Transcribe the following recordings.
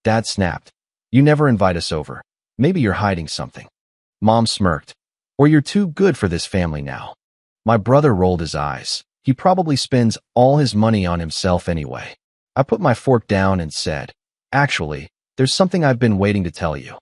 Dad snapped. You never invite us over. Maybe you're hiding something. Mom smirked. Or you're too good for this family now. My brother rolled his eyes. He probably spends all his money on himself anyway. I put my fork down and said, actually, there's something I've been waiting to tell you.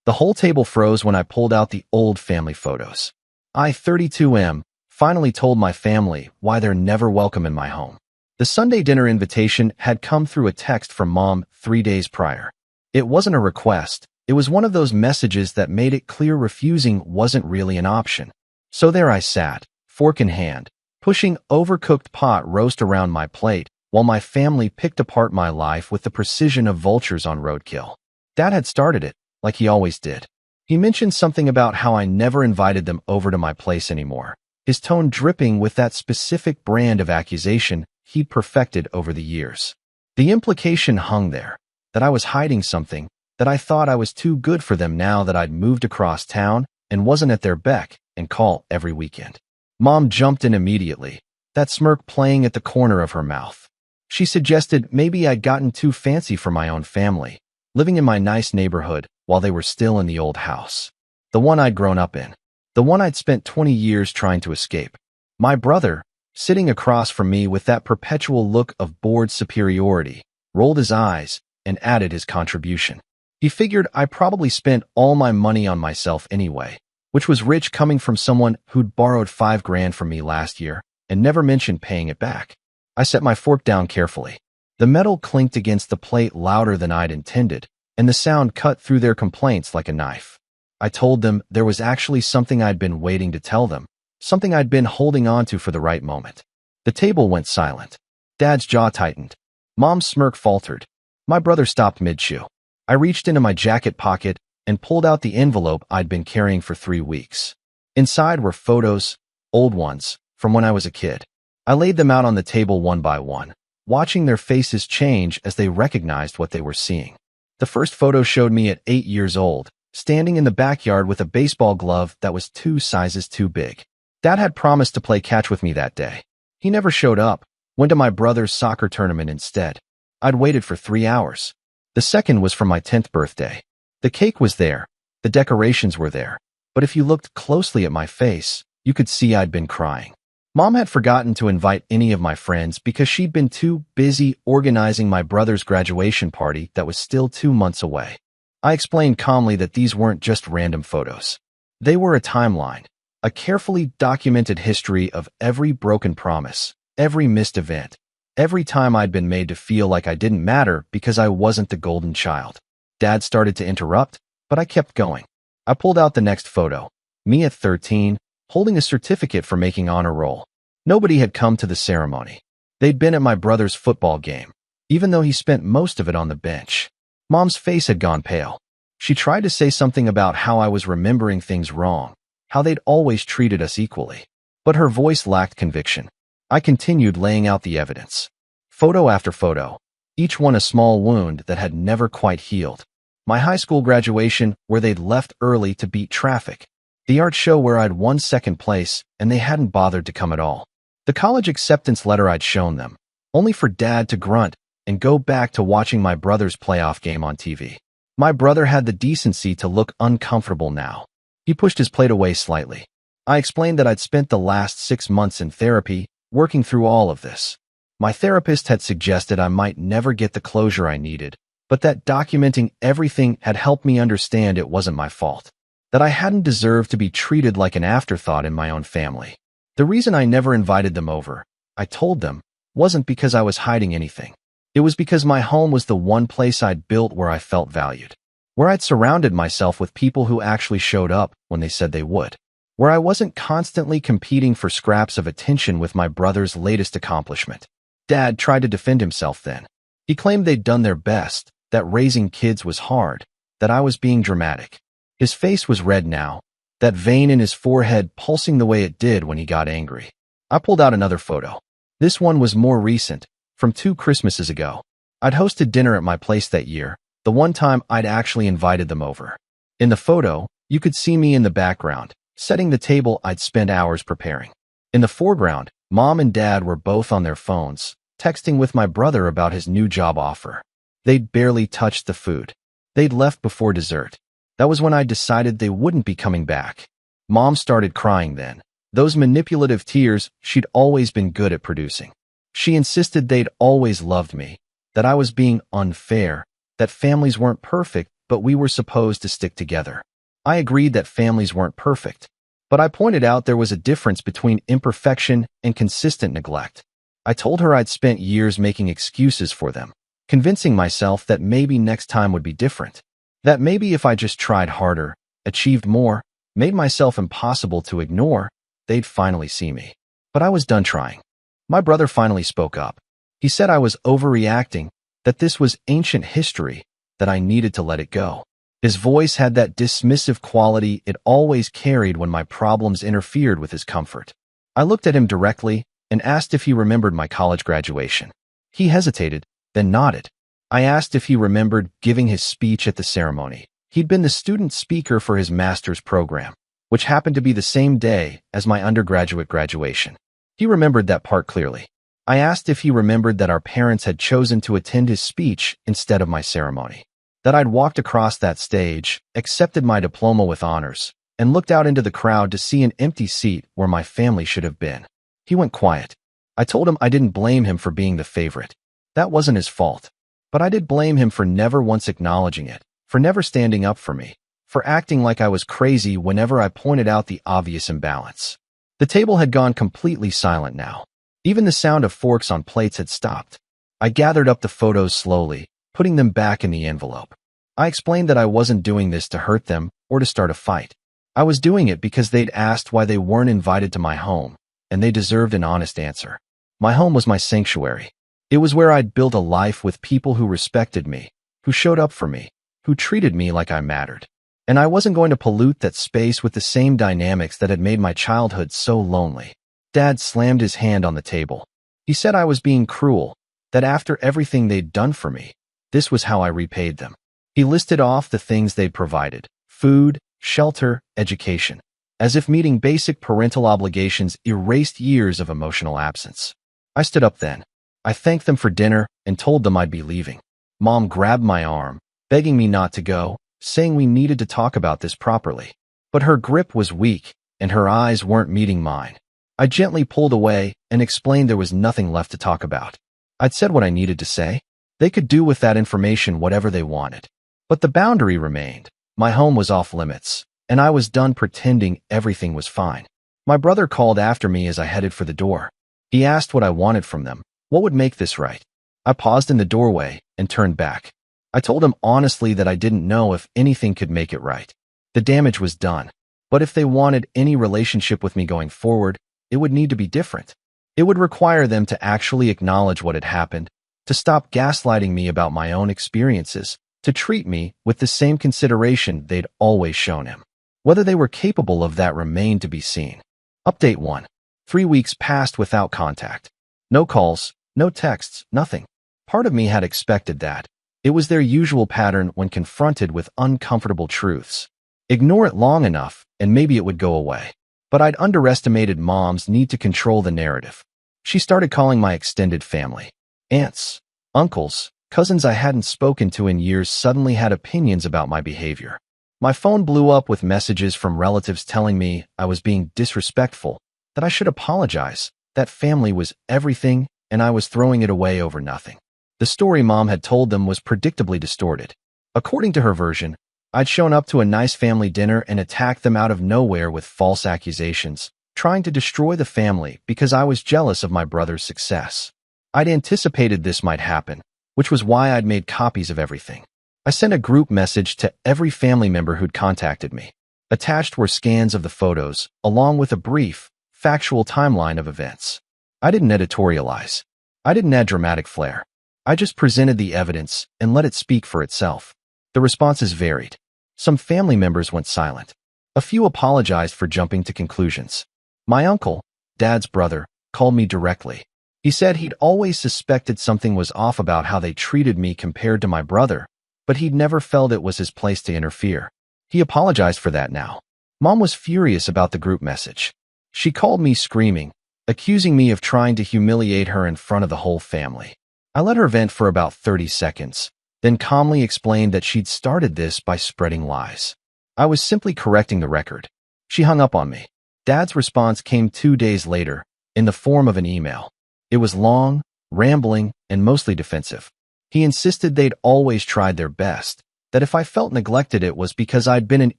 The whole table froze when I pulled out the old family photos. I, 32M, finally told my family why they're never welcome in my home. The Sunday dinner invitation had come through a text from Mom 3 days prior. It wasn't a request. It was one of those messages that made it clear refusing wasn't really an option. So there I sat, fork in hand, pushing overcooked pot roast around my plate while my family picked apart my life with the precision of vultures on roadkill. Dad had started it, like he always did. He mentioned something about how I never invited them over to my place anymore, his tone dripping with that specific brand of accusation he'd perfected over the years. The implication hung there, that I was hiding something, that I thought I was too good for them now that I'd moved across town and wasn't at their beck and call every weekend. Mom jumped in immediately, that smirk playing at the corner of her mouth. She suggested maybe I'd gotten too fancy for my own family, living in my nice neighborhood while they were still in the old house. The one I'd grown up in. The one I'd spent 20 years trying to escape. My brother, sitting across from me with that perpetual look of bored superiority, rolled his eyes and added his contribution. He figured I probably spent all my money on myself anyway, which was rich coming from someone who'd borrowed $5,000 from me last year and never mentioned paying it back. I set my fork down carefully. The metal clinked against the plate louder than I'd intended, and the sound cut through their complaints like a knife. I told them there was actually something I'd been waiting to tell them, something I'd been holding on to for the right moment. The table went silent. Dad's jaw tightened. Mom's smirk faltered. My brother stopped mid-chew. I reached into my jacket pocket and pulled out the envelope I'd been carrying for 3 weeks. Inside were photos, old ones, from when I was a kid. I laid them out on the table one by one, watching their faces change as they recognized what they were seeing. The first photo showed me at 8 years old, standing in the backyard with a baseball glove that was 2 sizes too big. Dad had promised to play catch with me that day. He never showed up, went to my brother's soccer tournament instead. I'd waited for 3 hours. The second was for my 10th birthday. The cake was there, the decorations were there, but if you looked closely at my face, you could see I'd been crying. Mom had forgotten to invite any of my friends because she'd been too busy organizing my brother's graduation party that was still 2 months away. I explained calmly that these weren't just random photos. They were a timeline, a carefully documented history of every broken promise, every missed event, every time I'd been made to feel like I didn't matter because I wasn't the golden child. Dad started to interrupt, but I kept going. I pulled out the next photo, me at 13, holding a certificate for making honor roll. Nobody had come to the ceremony. They'd been at my brother's football game, even though he spent most of it on the bench. Mom's face had gone pale. She tried to say something about how I was remembering things wrong, how they'd always treated us equally. But her voice lacked conviction. I continued laying out the evidence. Photo after photo, each one a small wound that had never quite healed. My high school graduation where they'd left early to beat traffic. The art show where I'd won second place and they hadn't bothered to come at all. The college acceptance letter I'd shown them, only for Dad to grunt and go back to watching my brother's playoff game on TV. My brother had the decency to look uncomfortable now. He pushed his plate away slightly. I explained that I'd spent the last 6 months in therapy, working through all of this. My therapist had suggested I might never get the closure I needed, but that documenting everything had helped me understand it wasn't my fault, that I hadn't deserved to be treated like an afterthought in my own family. The reason I never invited them over, I told them, wasn't because I was hiding anything. It was because my home was the one place I'd built where I felt valued, where I'd surrounded myself with people who actually showed up when they said they would, where I wasn't constantly competing for scraps of attention with my brother's latest accomplishment. Dad tried to defend himself then. He claimed they'd done their best, that raising kids was hard, that I was being dramatic. His face was red now, that vein in his forehead pulsing the way it did when he got angry. I pulled out another photo. This one was more recent, from 2 Christmases ago. I'd hosted dinner at my place that year, the one time I'd actually invited them over. In the photo, you could see me in the background, setting the table I'd spent hours preparing. In the foreground, Mom and Dad were both on their phones, texting with my brother about his new job offer. They'd barely touched the food. They'd left before dessert. That was when I decided they wouldn't be coming back. Mom started crying then. Those manipulative tears she'd always been good at producing. She insisted they'd always loved me, that I was being unfair, that families weren't perfect, but we were supposed to stick together. I agreed that families weren't perfect, but I pointed out there was a difference between imperfection and consistent neglect. I told her I'd spent years making excuses for them, convincing myself that maybe next time would be different, that maybe if I just tried harder, achieved more, made myself impossible to ignore, they'd finally see me. But I was done trying. My brother finally spoke up. He said I was overreacting, that this was ancient history, that I needed to let it go. His voice had that dismissive quality it always carried when my problems interfered with his comfort. I looked at him directly and asked if he remembered my college graduation. He hesitated, then nodded. I asked if he remembered giving his speech at the ceremony. He'd been the student speaker for his master's program, which happened to be the same day as my undergraduate graduation. He remembered that part clearly. I asked if he remembered that our parents had chosen to attend his speech instead of my ceremony, that I'd walked across that stage, accepted my diploma with honors, and looked out into the crowd to see an empty seat where my family should have been. He went quiet. I told him I didn't blame him for being the favorite. That wasn't his fault. But I did blame him for never once acknowledging it, for never standing up for me, for acting like I was crazy whenever I pointed out the obvious imbalance. The table had gone completely silent now. Even the sound of forks on plates had stopped. I gathered up the photos slowly, putting them back in the envelope. I explained that I wasn't doing this to hurt them or to start a fight. I was doing it because they'd asked why they weren't invited to my home, and they deserved an honest answer. My home was my sanctuary. It was where I'd built a life with people who respected me, who showed up for me, who treated me like I mattered. And I wasn't going to pollute that space with the same dynamics that had made my childhood so lonely. Dad slammed his hand on the table. He said I was being cruel, that after everything they'd done for me, this was how I repaid them. He listed off the things they'd provided: food, shelter, education, as if meeting basic parental obligations erased years of emotional absence. I stood up then. I thanked them for dinner and told them I'd be leaving. Mom grabbed my arm, begging me not to go, saying we needed to talk about this properly. But her grip was weak, and her eyes weren't meeting mine. I gently pulled away and explained there was nothing left to talk about. I'd said what I needed to say. They could do with that information whatever they wanted. But the boundary remained. My home was off limits, and I was done pretending everything was fine. My brother called after me as I headed for the door. He asked what I wanted from them, what would make this right. I paused in the doorway and turned back. I told him honestly that I didn't know if anything could make it right. The damage was done. But if they wanted any relationship with me going forward, it would need to be different. It would require them to actually acknowledge what had happened, to stop gaslighting me about my own experiences, to treat me with the same consideration they'd always shown him. Whether they were capable of that remained to be seen. Update 1. 3 weeks passed without contact. No calls, no texts, nothing. Part of me had expected that. It was their usual pattern when confronted with uncomfortable truths. Ignore it long enough, and maybe it would go away. But I'd underestimated Mom's need to control the narrative. She started calling my extended family. Aunts, uncles, cousins I hadn't spoken to in years suddenly had opinions about my behavior. My phone blew up with messages from relatives telling me I was being disrespectful, that I should apologize, that family was everything, and I was throwing it away over nothing. The story Mom had told them was predictably distorted. According to her version, I'd shown up to a nice family dinner and attacked them out of nowhere with false accusations, trying to destroy the family because I was jealous of my brother's success. I'd anticipated this might happen, which was why I'd made copies of everything. I sent a group message to every family member who'd contacted me. Attached were scans of the photos, along with a brief, factual timeline of events. I didn't editorialize. I didn't add dramatic flair. I just presented the evidence and let it speak for itself. The responses varied. Some family members went silent. A few apologized for jumping to conclusions. My uncle, Dad's brother, called me directly. He said he'd always suspected something was off about how they treated me compared to my brother, but he'd never felt it was his place to interfere. He apologized for that now. Mom was furious about the group message. She called me screaming, accusing me of trying to humiliate her in front of the whole family. I let her vent for about 30 seconds, then calmly explained that she'd started this by spreading lies. I was simply correcting the record. She hung up on me. Dad's response came 2 days later, in the form of an email. It was long, rambling, and mostly defensive. He insisted they'd always tried their best, that if I felt neglected it was because I'd been an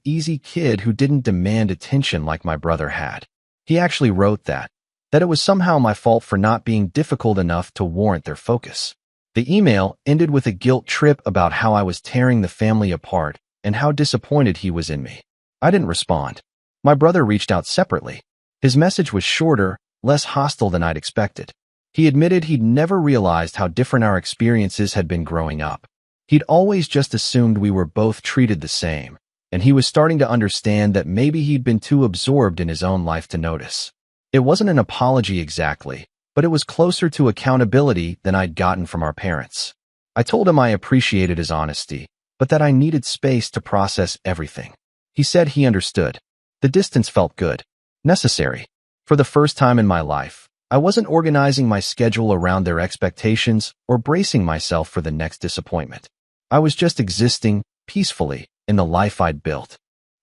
easy kid who didn't demand attention like my brother had. He actually wrote that it was somehow my fault for not being difficult enough to warrant their focus. The email ended with a guilt trip about how I was tearing the family apart and how disappointed he was in me. I didn't respond. My brother reached out separately. His message was shorter, less hostile than I'd expected. He admitted he'd never realized how different our experiences had been growing up. He'd always just assumed we were both treated the same, and he was starting to understand that maybe he'd been too absorbed in his own life to notice. It wasn't an apology exactly, but it was closer to accountability than I'd gotten from our parents. I told him I appreciated his honesty, but that I needed space to process everything. He said he understood. The distance felt good, necessary. For the first time in my life, I wasn't organizing my schedule around their expectations or bracing myself for the next disappointment. I was just existing, peacefully, in the life I'd built.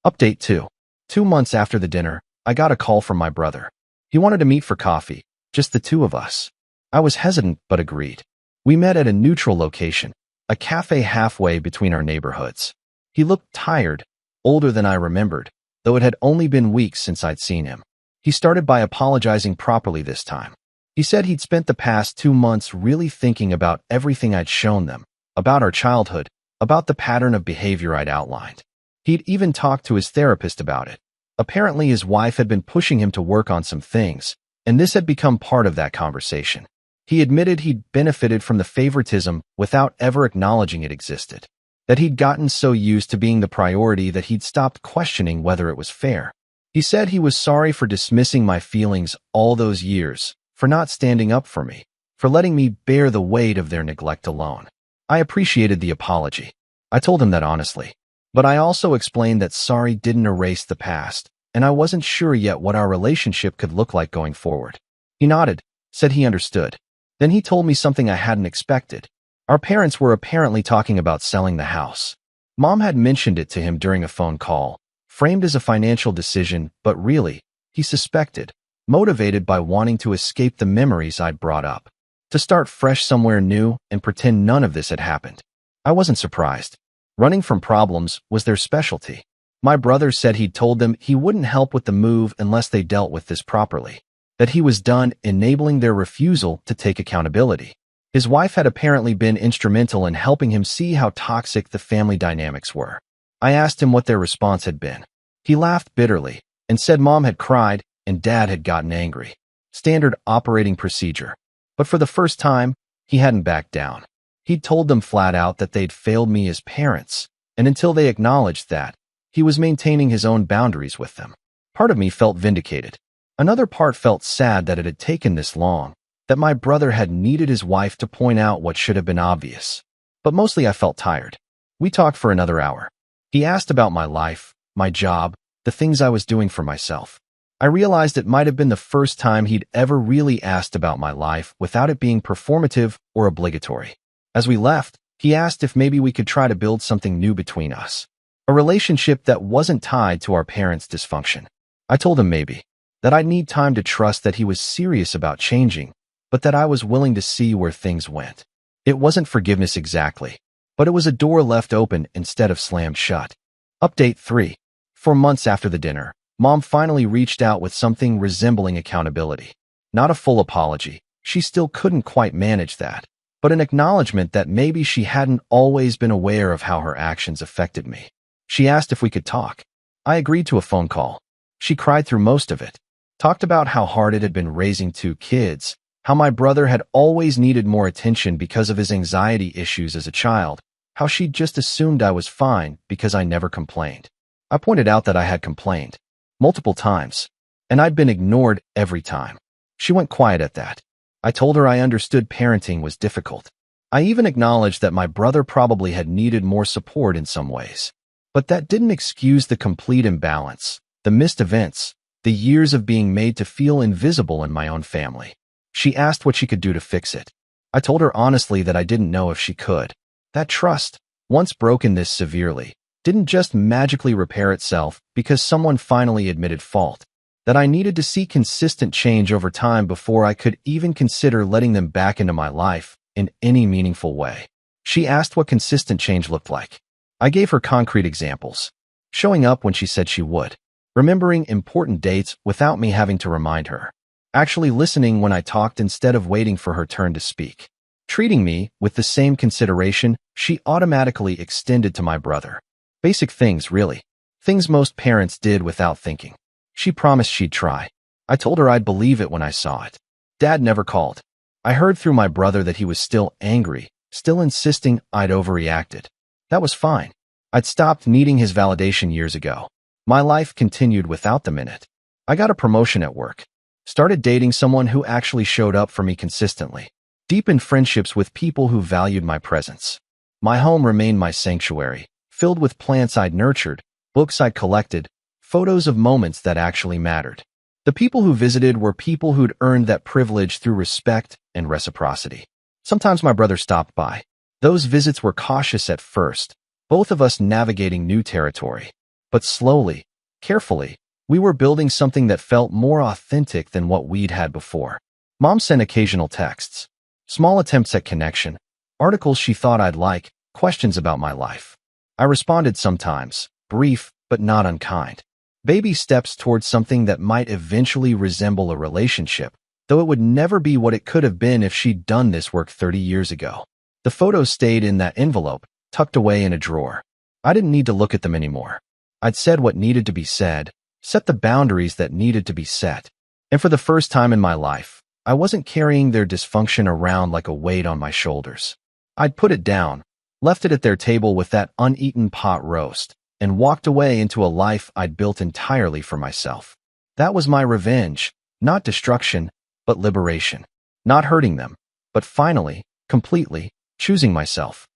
Update 2. 2 months after the dinner, I got a call from my brother. He wanted to meet for coffee, just the two of us. I was hesitant but agreed. We met at a neutral location, a cafe halfway between our neighborhoods. He looked tired, older than I remembered, though it had only been weeks since I'd seen him. He started by apologizing properly this time. He said he'd spent the past 2 months really thinking about everything I'd shown them, about our childhood, about the pattern of behavior I'd outlined. He'd even talked to his therapist about it. Apparently his wife had been pushing him to work on some things, and this had become part of that conversation. He admitted he'd benefited from the favoritism without ever acknowledging it existed, that he'd gotten so used to being the priority that he'd stopped questioning whether it was fair. He said he was sorry for dismissing my feelings all those years, for not standing up for me, for letting me bear the weight of their neglect alone. I appreciated the apology. I told him that honestly. But I also explained that sorry didn't erase the past, and I wasn't sure yet what our relationship could look like going forward. He nodded, said he understood. Then he told me something I hadn't expected. Our parents were apparently talking about selling the house. Mom had mentioned it to him during a phone call, framed as a financial decision, but really, he suspected, motivated by wanting to escape the memories I'd brought up, to start fresh somewhere new and pretend none of this had happened. I wasn't surprised. Running from problems was their specialty. My brother said he'd told them he wouldn't help with the move unless they dealt with this properly, that he was done enabling their refusal to take accountability. His wife had apparently been instrumental in helping him see how toxic the family dynamics were. I asked him what their response had been. He laughed bitterly and said Mom had cried and Dad had gotten angry. Standard operating procedure. But for the first time, he hadn't backed down. He'd told them flat out that they'd failed me as parents, and until they acknowledged that, he was maintaining his own boundaries with them. Part of me felt vindicated. Another part felt sad that it had taken this long, that my brother had needed his wife to point out what should have been obvious. But mostly I felt tired. We talked for another hour. He asked about my life, my job, the things I was doing for myself. I realized it might have been the first time he'd ever really asked about my life without it being performative or obligatory. As we left, he asked if maybe we could try to build something new between us. A relationship that wasn't tied to our parents' dysfunction. I told him maybe, that I'd need time to trust that he was serious about changing, but that I was willing to see where things went. It wasn't forgiveness exactly, but it was a door left open instead of slammed shut. Update 3. 4 months after the dinner, Mom finally reached out with something resembling accountability. Not a full apology, she still couldn't quite manage that, but an acknowledgement that maybe she hadn't always been aware of how her actions affected me. She asked if we could talk. I agreed to a phone call. She cried through most of it, talked about how hard it had been raising 2 kids, how my brother had always needed more attention because of his anxiety issues as a child, how she'd just assumed I was fine because I never complained. I pointed out that I had complained, multiple times, and I'd been ignored every time. She went quiet at that. I told her I understood parenting was difficult. I even acknowledged that my brother probably had needed more support in some ways. But that didn't excuse the complete imbalance, the missed events, the years of being made to feel invisible in my own family. She asked what she could do to fix it. I told her honestly that I didn't know if she could. That trust, once broken this severely, didn't just magically repair itself because someone finally admitted fault. That I needed to see consistent change over time before I could even consider letting them back into my life in any meaningful way. She asked what consistent change looked like. I gave her concrete examples. Showing up when she said she would. Remembering important dates without me having to remind her. Actually listening when I talked instead of waiting for her turn to speak. Treating me with the same consideration she automatically extended to my brother. Basic things, really. Things most parents did without thinking. She promised she'd try. I told her I'd believe it when I saw it. Dad never called. I heard through my brother that he was still angry, still insisting I'd overreacted. That was fine. I'd stopped needing his validation years ago. My life continued without the minute. I got a promotion at work. Started dating someone who actually showed up for me consistently. Deepened friendships with people who valued my presence. My home remained my sanctuary, filled with plants I'd nurtured, books I'd collected, photos of moments that actually mattered. The people who visited were people who'd earned that privilege through respect and reciprocity. Sometimes my brother stopped by. Those visits were cautious at first, both of us navigating new territory. But slowly, carefully, we were building something that felt more authentic than what we'd had before. Mom sent occasional texts, small attempts at connection, articles she thought I'd like, questions about my life. I responded sometimes, brief but not unkind. Baby steps towards something that might eventually resemble a relationship, though it would never be what it could have been if she'd done this work 30 years ago. The photos stayed in that envelope, tucked away in a drawer. I didn't need to look at them anymore. I'd said what needed to be said, set the boundaries that needed to be set. And for the first time in my life, I wasn't carrying their dysfunction around like a weight on my shoulders. I'd put it down, left it at their table with that uneaten pot roast, and walked away into a life I'd built entirely for myself. That was my revenge, not destruction, but liberation. Not hurting them, but finally, completely, choosing myself.